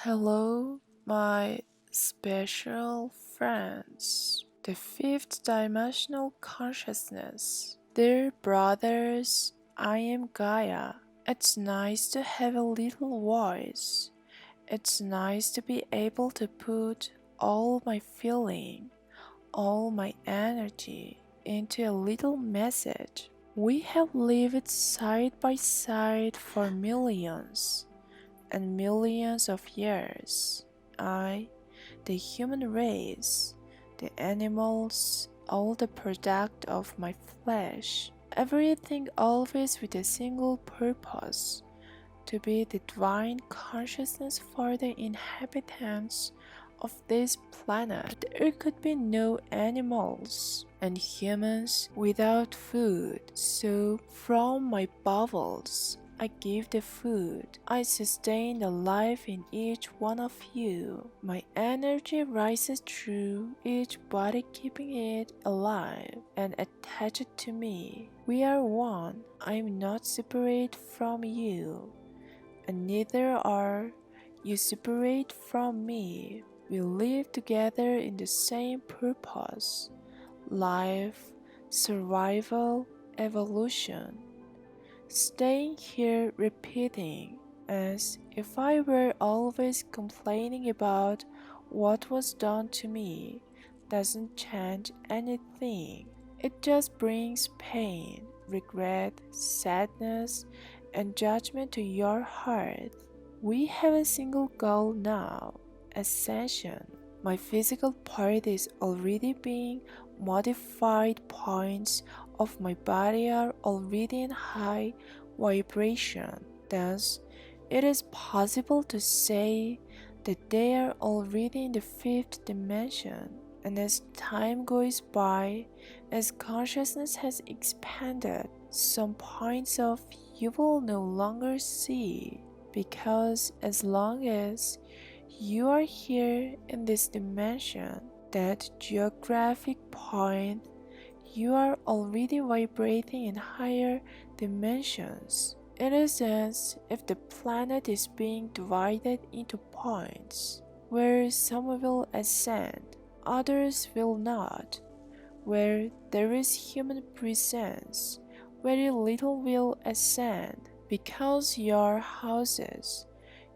Hello, my special friends. The fifth dimensional consciousness. Dear brothers, I am Gaia. It's nice to have a little voice. It's nice to be able to put all my feeling, all my energy into a little message. We have lived side by side for millions and millions of years. The human race, the animals, all the product of my flesh, everything always with a single purpose, to be the divine consciousness for the inhabitants of this planet. There could be no animals and humans without food, so from my bowels I give the food. I sustain the life in each one of you. My energy rises through each body, keeping it alive and attached to me. We are one. I am not separate from you, and neither are you separate from me. We live together in the same purpose: life, survival, evolution. Staying here repeating, as if I were always complaining about what was done to me, doesn't change anything. It just brings pain, regret, sadness, and judgment to your heart. We have a single goal now: ascension. My physical part is already being modified. Points of my body are already in high vibration. Thus, it is possible to say that they are already in the fifth dimension. And as time goes by, as consciousness has expanded, some points of you will no longer see, because as long as you are here in this dimension, that geographic point, you are already vibrating in higher dimensions. It is as if the planet is being divided into points, where some will ascend, others will not. Where there is human presence, very little will ascend, because your houses,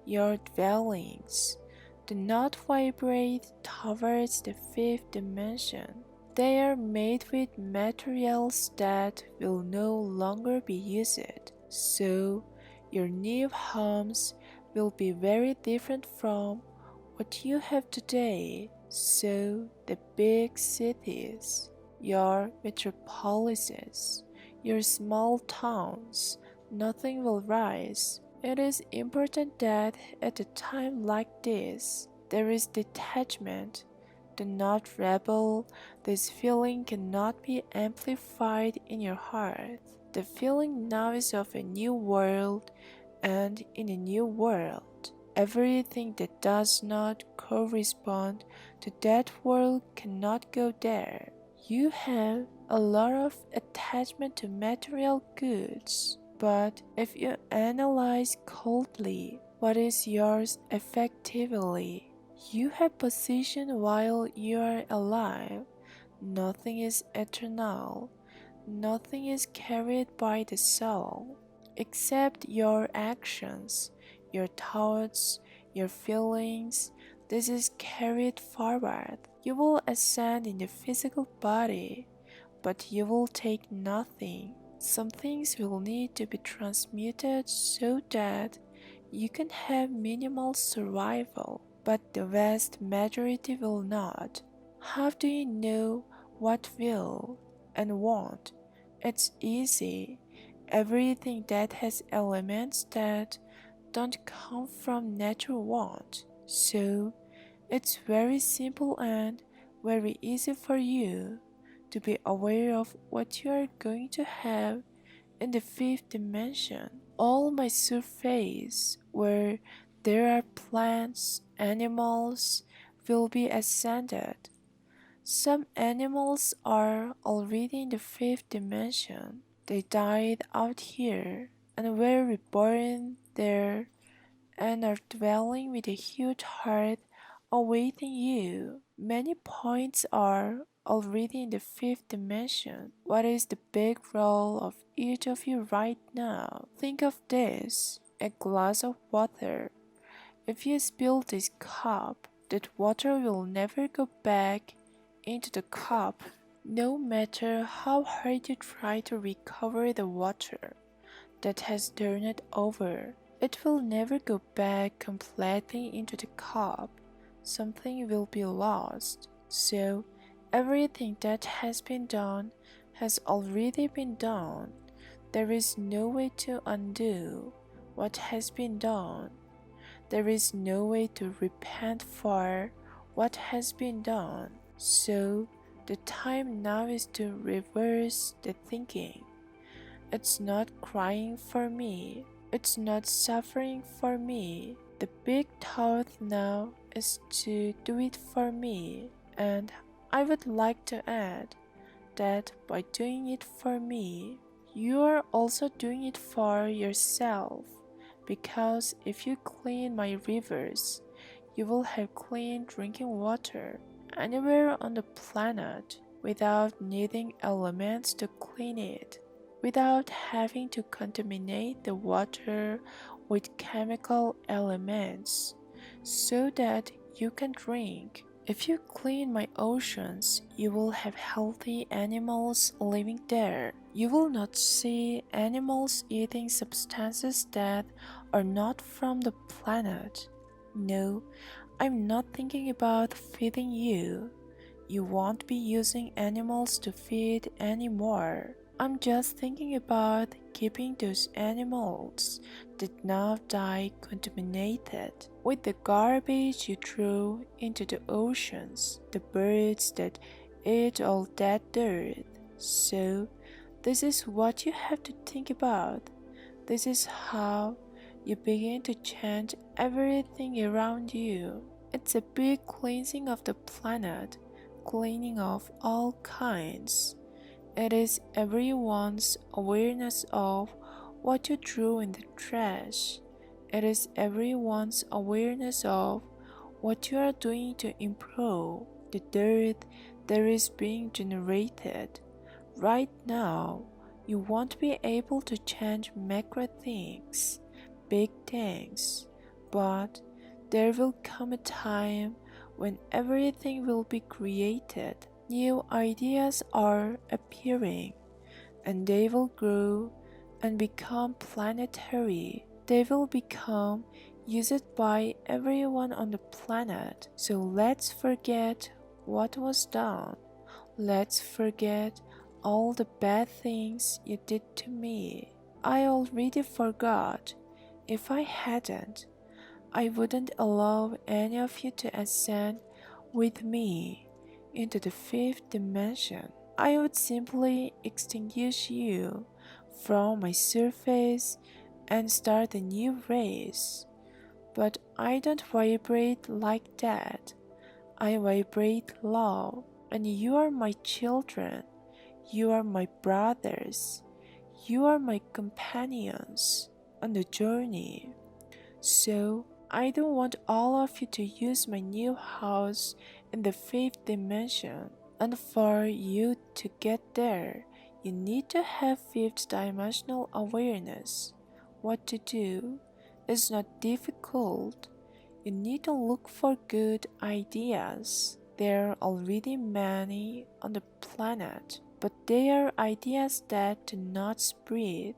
your dwellings, do not vibrate towards the fifth dimension. They are made with materials that will no longer be used. So, your new homes will be very different from what you have today. So, the big cities, your metropolises, your small towns, nothing will rise. It is important that at a time like this, there is detachment. Do not rebel. This feeling cannot be amplified in your heart. The feeling now is of a new world, and in a new world, everything that does not correspond to that world cannot go there. You have a lot of attachment to material goods. But if you analyze coldly what is yours effectively, you have possession while you are alive. Nothing is eternal. Nothing is carried by the soul, except your actions, your thoughts, your feelings. This is carried forward. You will ascend in the physical body, but you will take nothing. Some things will need to be transmuted so that you can have minimal survival, but the vast majority will not. How do you know what will and won't? It's easy. Everything that has elements that don't come from nature won't. So, it's very simple and very easy for you to be aware of what you are going to have in the fifth dimension. All my surface, where there are plants, animals, will be ascended. Some animals are already in the fifth dimension. They died out here and were reborn there and are dwelling with a huge heart awaiting you. Many points are already in the fifth dimension. What is the big role of each of you right now? Think of this: a glass of water. If you spill this cup, that water will never go back into the cup, no matter how hard you try to recover the water that has turned it over. It will never go back completely into the cup. Something will be lost. So, everything that has been done has already been done. There is no way to undo what has been done. There is no way to repent for what has been done. So, the time now is to reverse the thinking. It's not crying for me. It's not suffering for me. The big thought now is to do it for me. And I would like to add that by doing it for me, you are also doing it for yourself. Because if you clean my rivers, you will have clean drinking water anywhere on the planet without needing elements to clean it, without having to contaminate the water with chemical elements so that you can drink. If you clean my oceans, you will have healthy animals living there. You will not see animals eating substances that are not from the planet. No, I'm not thinking about feeding you. You won't be using animals to feed anymore. I'm just thinking about keeping those animals that now die contaminated with the garbage you threw into the oceans, the birds that ate all that dirt. So, this is what you have to think about. This is how you begin to change everything around you. It's a big cleansing of the planet, cleaning of all kinds. It is everyone's awareness of what you threw in the trash. It is everyone's awareness of what you are doing to improve the dirt that is being generated. Right now, you won't be able to change macro things, big things, but there will come a time when everything will be created. New ideas are appearing, and they will grow and become planetary. They will become used by everyone on the planet. So let's forget what was done. Let's forget all the bad things you did to me. I already forgot. If I hadn't, I wouldn't allow any of you to ascend with me into the fifth dimension. I would simply extinguish you from my surface and start a new race. But I don't vibrate like that. I vibrate love, and you are my children. You are my brothers. You are my companions on the journey. So, I don't want all of you to use my new house in the fifth dimension. And for you to get there, you need to have fifth dimensional awareness. What to do is not difficult. You need to look for good ideas. There are already many on the planet, but they are ideas that do not spread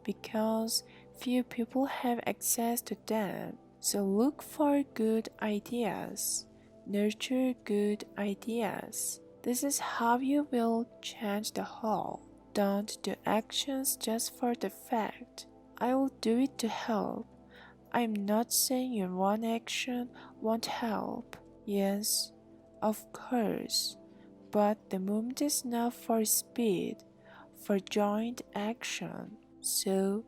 because few people have access to them. So look for good ideas. Nurture good ideas. This is how you will change the whole. Don't do actions just for the fact. I will do it to help. I'm not saying your one action won't help. Yes, of course. But the moment is now for speed, for joint action. So,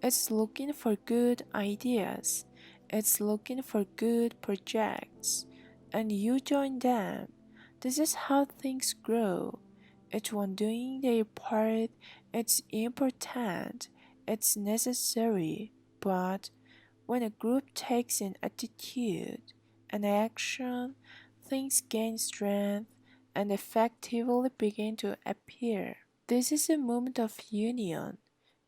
it's looking for good ideas. It's looking for good projects. And you join them. This is how things grow. Each one doing their part. It's important. It's necessary. But When a group takes an attitude, an action, things gain strength and effectively begin to appear. This is a moment of union.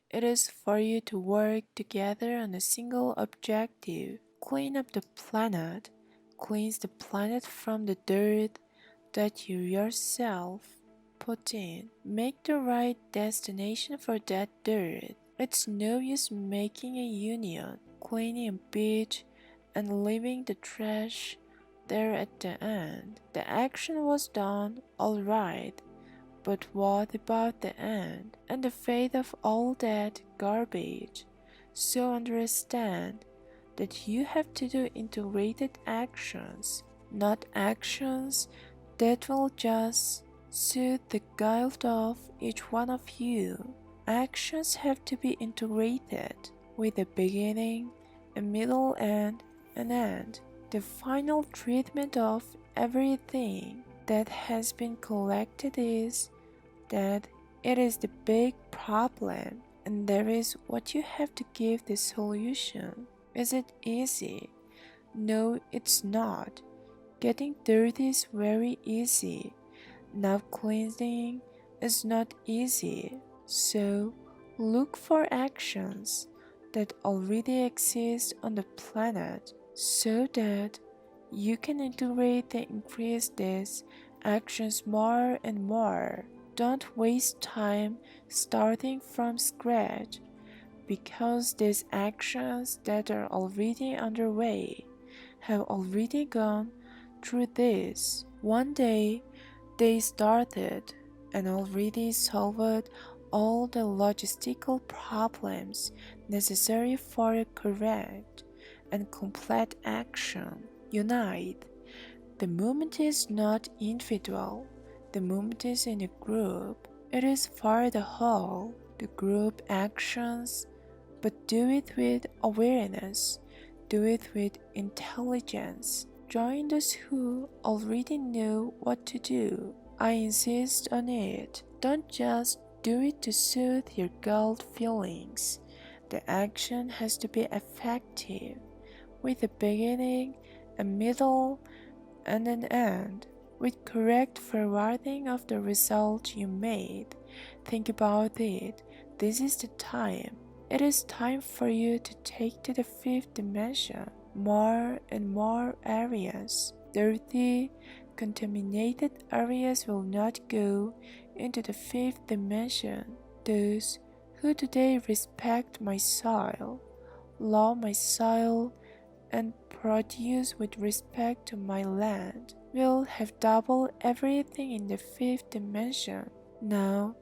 It is for you to work together on a single objective. Clean up the planet. Cleanse the planet from the dirt that you yourself put in. Make the right destination for that dirt. It's no use making a union, cleaning a beach, and leaving the trash there at the end. The action was done, alright, but what about the end and the fate of all that garbage? So understand that you have to do integrated actions, not actions that will just suit the guilt of each one of you. Actions have to be integrated with a beginning, a middle, and an end. The final treatment of everything that has been collected is that it is the big problem, and there is what you have to give the solution. Is it easy? No, it's not. Getting dirty is very easy. Now cleansing is not easy. So look for actions that already exist on the planet so that you can integrate and increase these actions more and more. Don't waste time starting from scratch because these actions that are already underway have already gone through this. One day they started and already solved all the logistical problems necessary for a correct and complete action. Unite. The movement is not individual. The movement is in a group. It is for the whole, the group actions, but do it with awareness. Do it with intelligence. Join those who already know what to do. I insist on it. Don't just do it to soothe your guilt feelings. The action has to be effective, with a beginning, a middle, and an end, with correct forwarding of the result you made. Think about it. This is the time. It is time for you to take to the fifth dimension more and more areas. Dirty, contaminated areas will not go into the fifth dimension. Those who today respect my soil, love my soil, and produce with respect to my land will have double everything in the fifth dimension. Now,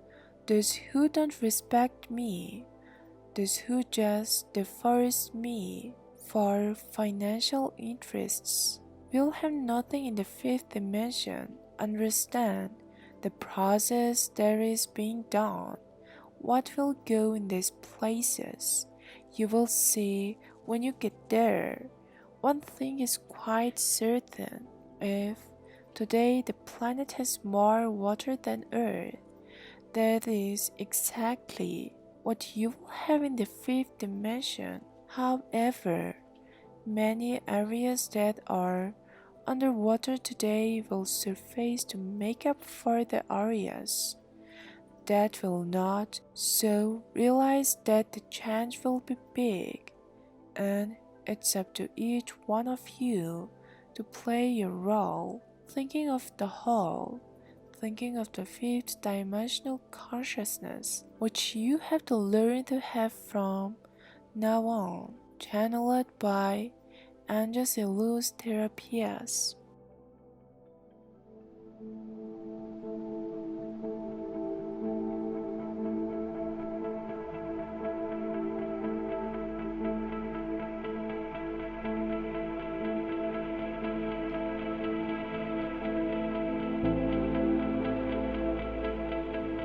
those who don't respect me, those who just deforest me for financial interests, will have nothing in the fifth dimension. Understand the process that is being done. What will go in these places? You will see when you get there. One thing is quite certain. If today the planet has more water than Earth, that is exactly what you will have in the fifth dimension. However, many areas that are underwater today will surface to make up for the areas that will not. So realize that the change will be big, and it's up to each one of you to play your role, thinking of the whole, thinking of the fifth dimensional consciousness, which you have to learn to have from now on, channeled by 𝐂𝐕𝐄𝐑𝐘𝐓𝐇𝐈𝐍𝐆.